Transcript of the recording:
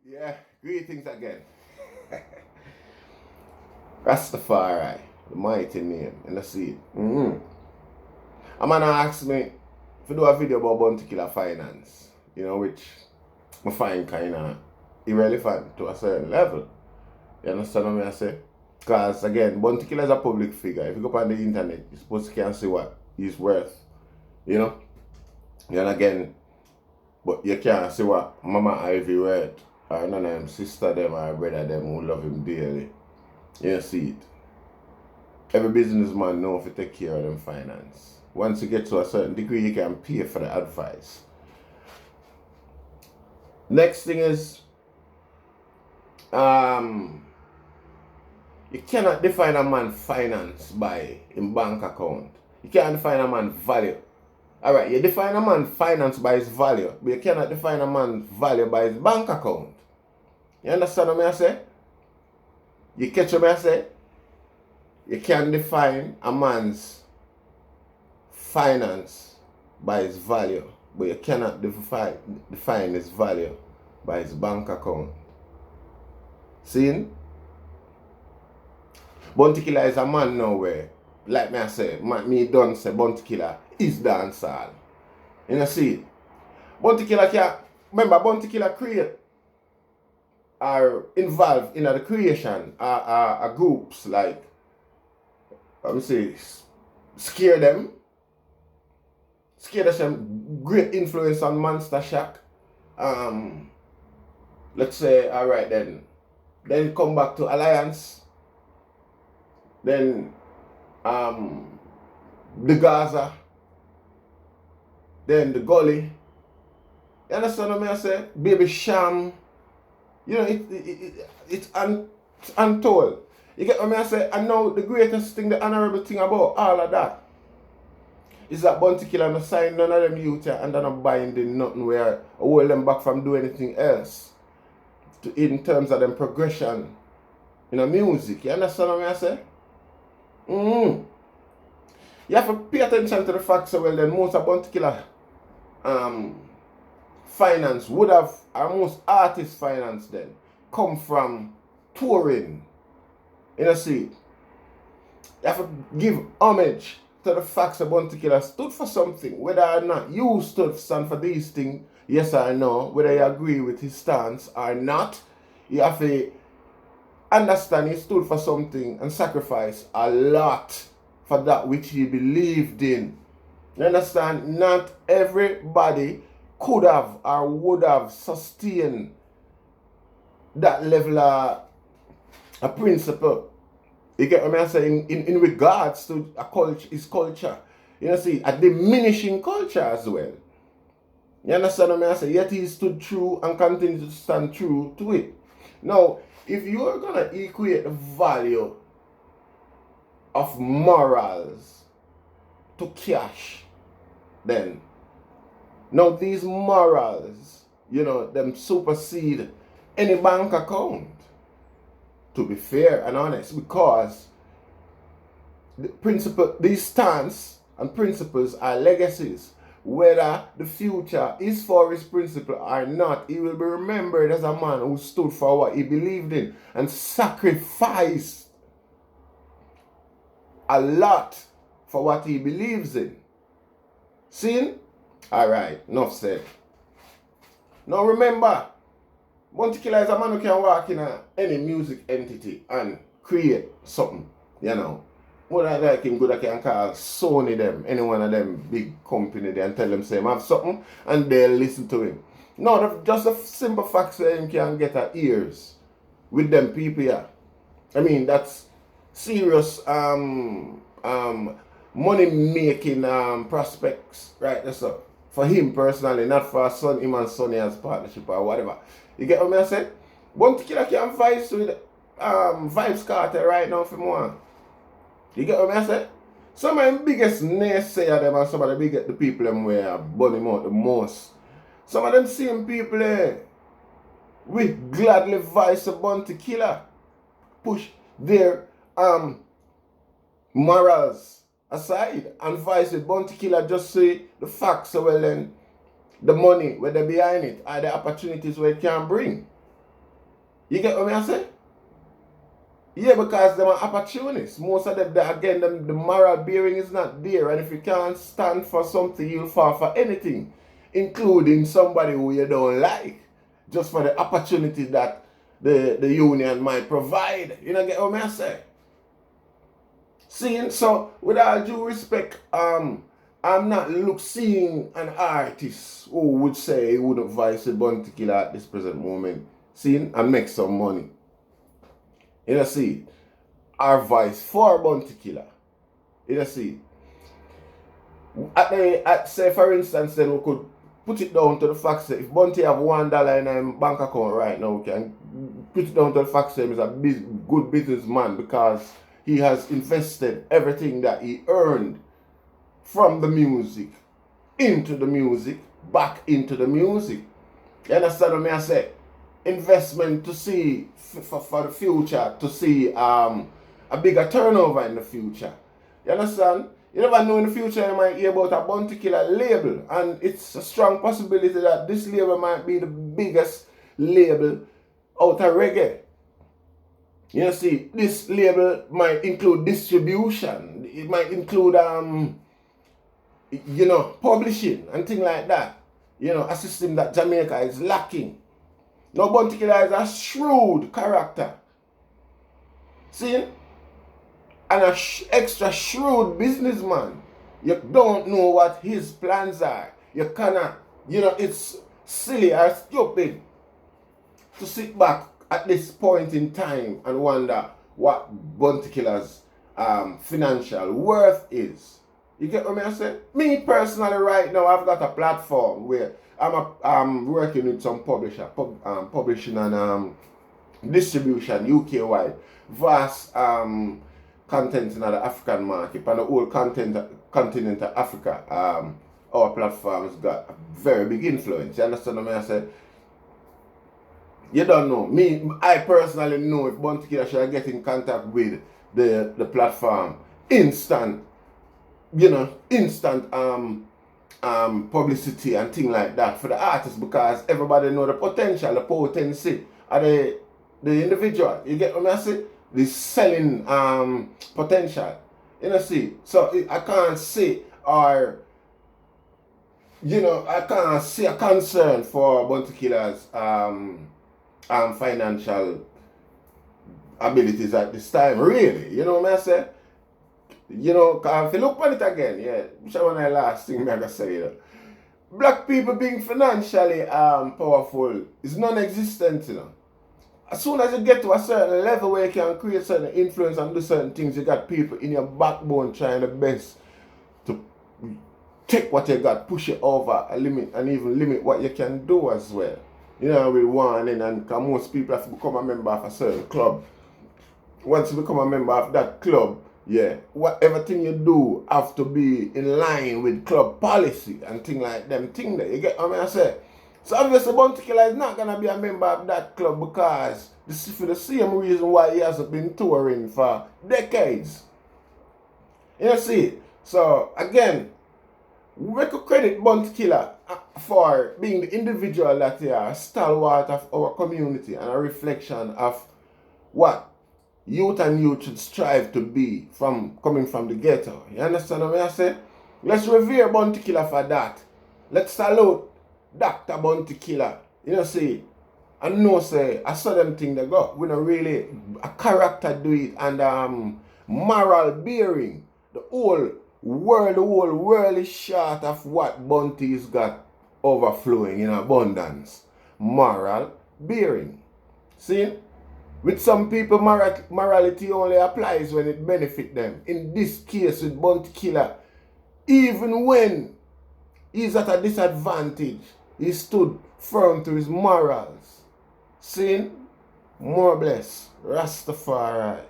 Yeah, greetings again. Rastafari, the mighty name, and I see it. A man asked me to do a video about Bounty Killer Finance, which I find kind of irrelevant to a certain level. You understand what I say? Because again, Bounty Killer is a public figure. If you go on the internet, you're supposed to can see what he's worth, you know? And again, but you can't see what Mama Ivy worth, or none of them sister them or brother them who love him dearly. You see it. Every businessman knows if you take care of them finance. Once you get to a certain degree, you can pay for the advice. Next thing is, you cannot define a man's finance by his bank account. You can't define a man's value. Alright, you define a man's finance by his value, but you cannot define a man's value by his bank account. You understand what I say? You catch what I say? You can define a man's finance by his value, but you cannot define his value by his bank account. See? Bounty Killer is a man now where, like I say, me done say Bounty Killer is dancehall. You know, see? Bounty Killer can, remember Bounty Killer create are involved in the creation of groups like, let me say, Scare Them great influence on Monster Shack. Let's say, alright then come back to Alliance, then the Gaza, then the Gully. You understand what I say? Baby Sham. You know, it's untold. You get what I say? And now the greatest thing, the honorable thing about all of that is that Bounty Killer no sign none of them youth and they're not binding nothing where hold them back from doing anything else in terms of them progression in the music. You understand what I say? You have to pay attention to the fact so well then most of Bounty Killer finance would have, or most artist finance then, come from touring. You know, see, you have to give homage to the facts that Bounty Killer stood for something, whether or not you stand for these things, yes or no, whether you agree with his stance or not, you have to understand he stood for something and sacrificed a lot for that which he believed in. You understand? Not everybody could have or would have sustained that level of a principle. You get what I'm saying? In regards to a culture, his culture. You know, see, a diminishing culture as well. You understand what I'm saying? Yet he stood true and continued to stand true to it. Now, if you're going to equate the value of morals to cash, then now these morals, you know, them supersede any bank account. To be fair and honest, because these stance and principles are legacies. Whether the future is for his principle or not, he will be remembered as a man who stood for what he believed in and sacrificed a lot for what he believes in. See? Alright, enough said. Now remember, Bounty Killer is a man who can walk in any music entity and create something, you know. What I like him good, I can call Sony them, any one of them big company there and tell them say him have something and they'll listen to him. No, just a simple fact that him can get her ears with them people here. I mean, that's serious money making prospects, right? That's up. For him personally, not for him and Sonny as partnership or whatever. You get what I said? Bounty Killer can vibes with Vibes Carter right now for more. You get what I said? Some of the biggest naysayer them and some of the people them where burn him out the most. Some of them same people we gladly vice a Bounty Killer. Push their morals aside and vice with Bounty Killer just say the facts so well then the money where they behind it are the opportunities where it can bring. You get what I say? Yeah, because they're opportunists. Most of them, again, the moral bearing is not there. And if you can't stand for something, you'll fall for anything, including somebody who you don't like, just for the opportunity that the union might provide. You know, get what I say? Seeing, so with all due respect, I'm not seeing an artist who would say he wouldn't voice a Bounty Killer at this present moment. Seeing and make some money. You know, see, our voice for Bounty Killer. You know, see, say for instance, then we could put it down to the fact that if Bounty have $1 in a bank account right now, we can put it down to the fact that he's a good businessman because he has invested everything that he earned from the music into the music, back into the music. You understand what I say? Investment to see for the future, to see a bigger turnover in the future. You understand? You never know in the future you might hear about a Bounty Killer label, and it's a strong possibility that this label might be the biggest label out of reggae. You see, this label might include distribution, it might include you know, publishing and things like that. You know, a system that Jamaica is lacking. Now, Bounty Killer is a shrewd character. See? And an extra shrewd businessman. You don't know what his plans are. You cannot, you know, it's silly or stupid to sit back at this point in time and wonder what Bounty Killer's financial worth is. You get what I say? Me personally right now, I've got a platform where I'm working with some publisher, publishing and distribution UK-wide, vast content in the African market, and the whole continent of Africa. Our platform has got a very big influence. You understand what I say? You don't know. Me, I personally know if Bounty Killer should get in contact with the platform, instant, you know, instant publicity and things like that for the artist, because everybody know the potential, the potency of the individual. You get what I say? The selling potential. You know, see. So I can't say, or you know, I can't see a concern for Bounty Killer's financial abilities at this time, really. You know what I say? You know, if you look at it again, yeah, which one of the last thing I'm going to say, you know, black people being financially powerful is non-existent, you know. As soon as you get to a certain level where you can create certain influence and do certain things, you got people in your backbone trying their best to take what you got, push it over a limit, and even limit what you can do as well. You know, with warning, and because most people have to become a member of a certain club. Once you become a member of that club, yeah, everything you do have to be in line with club policy and things like them thing that you get what I say. So obviously Bounty Killer is not gonna be a member of that club because this is for the same reason why he hasn't been touring for decades. You see? So again, we could credit Bounty Killer for being the individual that they are, a stalwart of our community and a reflection of what youth should strive to be coming from the ghetto. You understand what I say? Let's revere Bounty Killer for that. Let's salute Dr. Bounty Killer. You know, see, I know say I saw them thing they got. We don't really a character do it, and moral bearing. The whole world is short of what Bounty's got overflowing in abundance. Moral bearing. See? With some people, morality only applies when it benefits them. In this case with Bounty Killer, even when he's at a disadvantage, he stood firm to his morals. See? More bless. Rastafari.